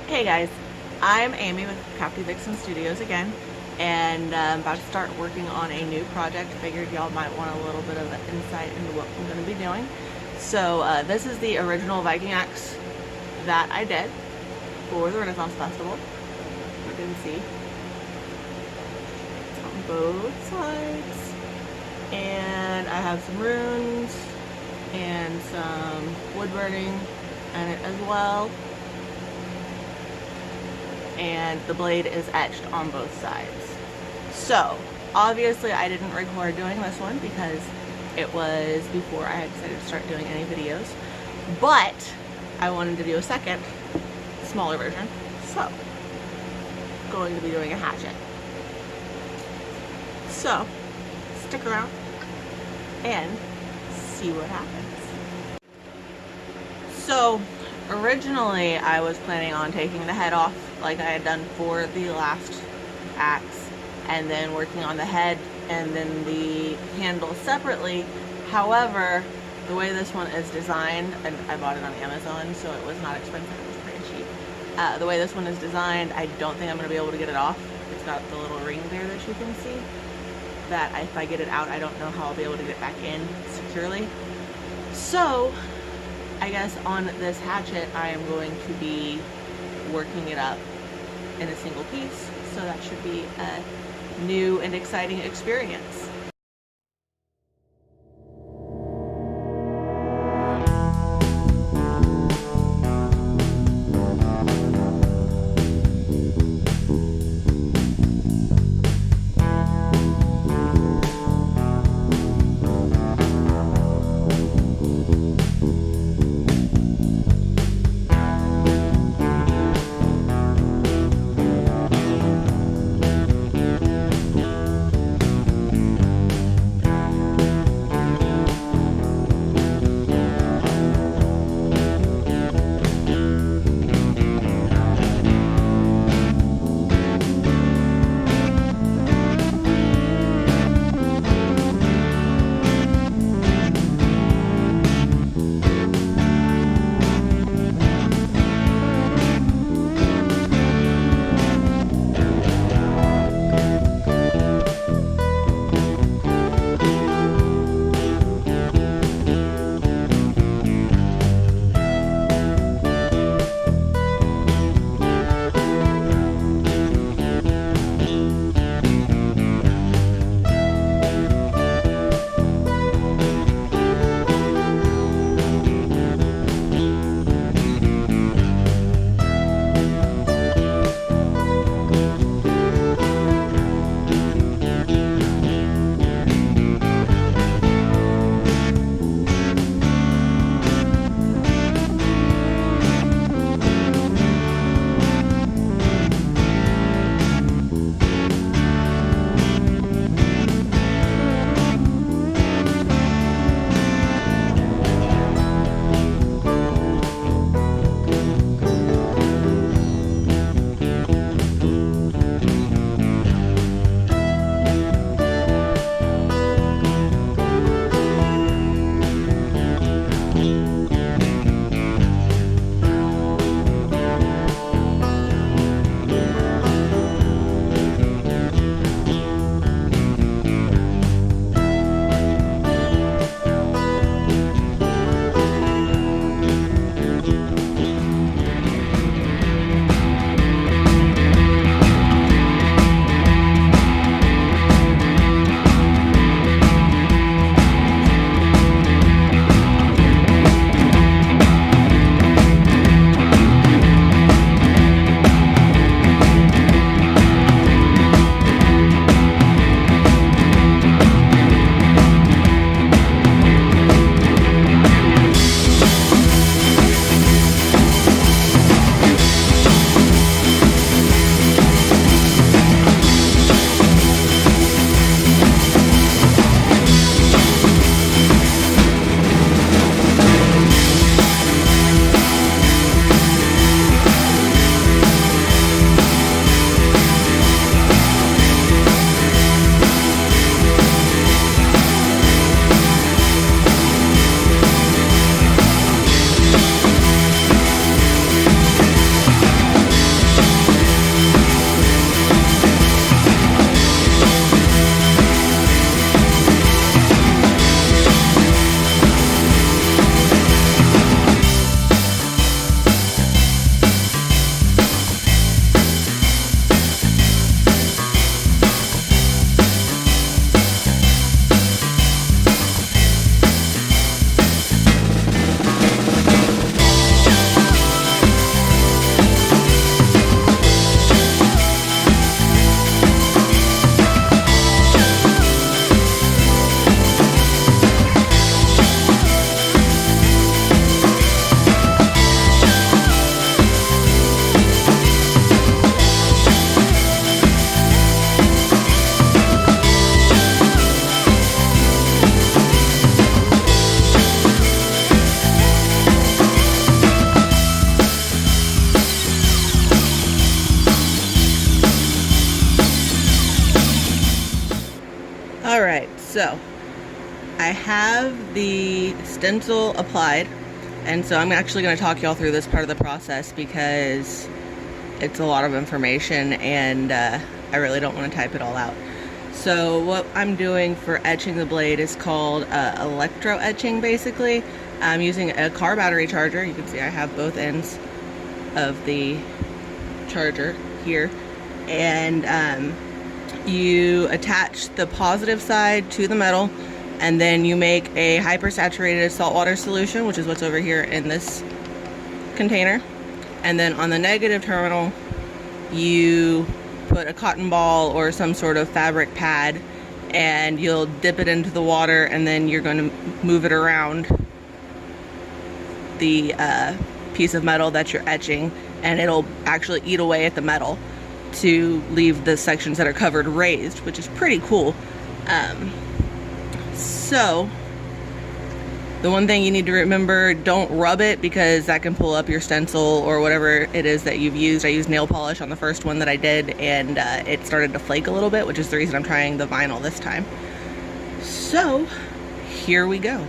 Hey guys, I'm Amy with Crafty Vixen Studios again, and I'm about to start working on a new project. Figured y'all might want a little bit of an insight into what I'm going to be doing. So this is the original Viking axe that I did for the Renaissance Festival. You can see it's on both sides, and I have some runes and some wood burning in it as well. And the blade is etched on both sides. So obviously I didn't record doing this one because it was before I had decided to start doing any videos, but I wanted to do a second smaller version, so going to be doing a hatchet. So stick around and see what happens. So originally I was planning on taking the head off like I had done for the last axe, and then working on the head and then the handle separately. However, the way this one is designed, and I bought it on Amazon, so it was not expensive, it was pretty cheap. The way this one is designed, I don't think I'm going to be able to get it off. It's got the little ring there that you can see, that if I get it out, I don't know how I'll be able to get it back in securely. So I guess on this hatchet I am going to be working it up in a single piece, so that should be a new and exciting experience. So I have the stencil applied, and so I'm actually going to talk y'all through this part of the process because it's a lot of information and I really don't want to type it all out. So what I'm doing for etching the blade is called electro-etching. Basically, I'm using a car battery charger. You can see I have both ends of the charger here, and you attach the positive side to the metal, and then you make a hypersaturated saltwater solution, which is what's over here in this container. And then on the negative terminal, you put a cotton ball or some sort of fabric pad, and you'll dip it into the water, and then you're going to move it around the piece of metal that you're etching, and it'll actually eat away at the metal to leave the sections that are covered raised, which is pretty cool. So the one thing you need to remember, don't rub it because that can pull up your stencil or whatever it is that you've used. I used nail polish on the first one that I did, and it started to flake a little bit, which is the reason I'm trying the vinyl this time. So here we go.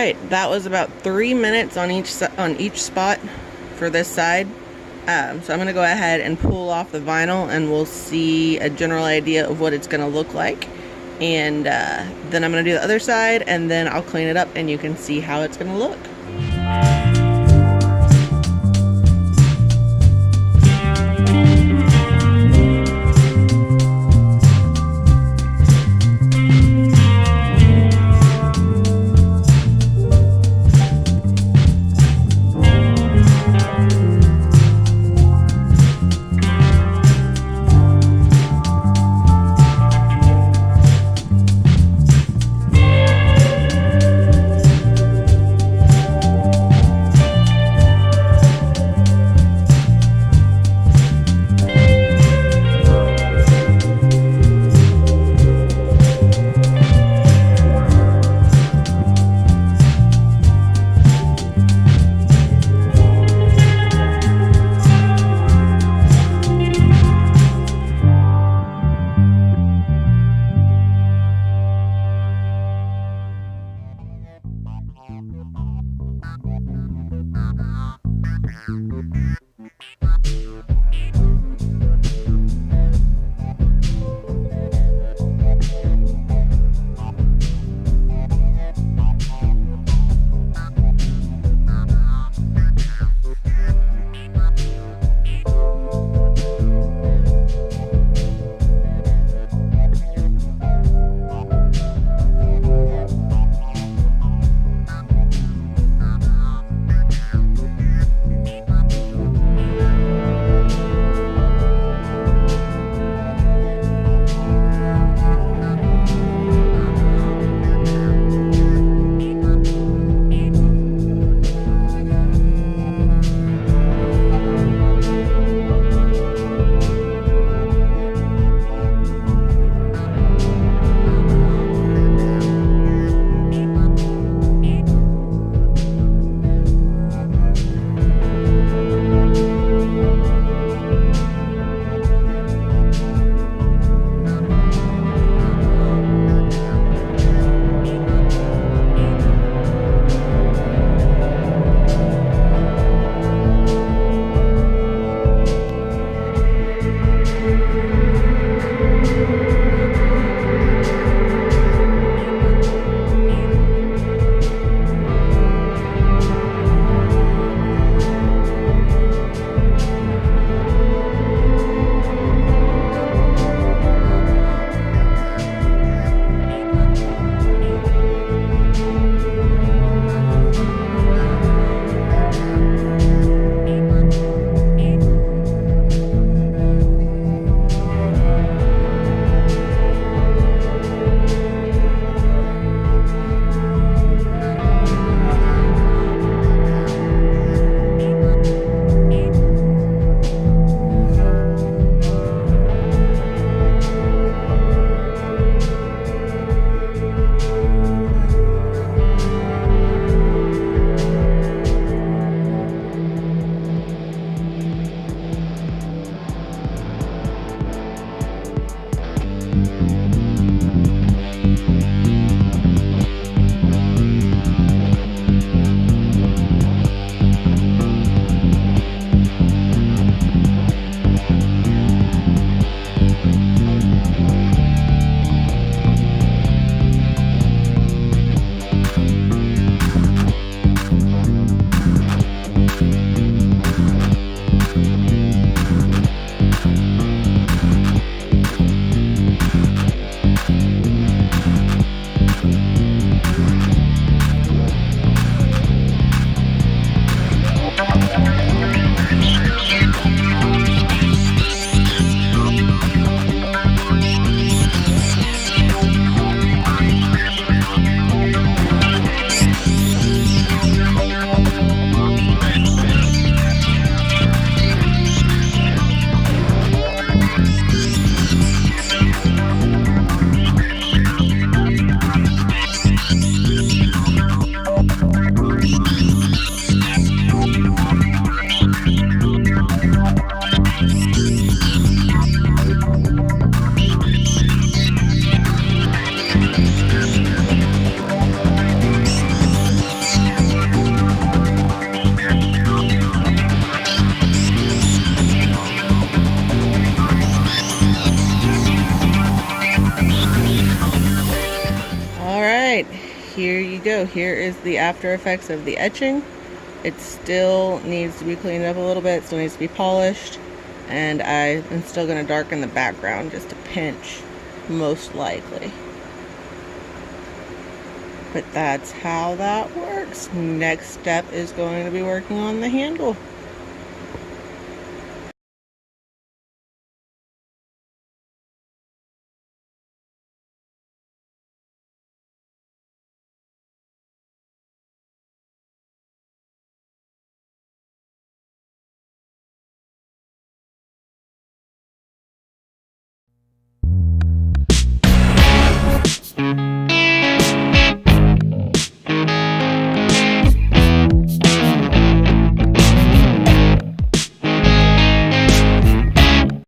right, that was about 3 minutes on each spot for this side. So I'm gonna go ahead and pull off the vinyl and we'll see a general idea of what it's gonna look like. And then I'm gonna do the other side and then I'll clean it up and you can see how it's gonna look. right, here you go. Here is the after effects of the etching. It still needs to be cleaned up a little bit, still needs to be polished, and I am still going to darken the background just a pinch, most likely. But that's how that works. Next step is going to be working on the handle.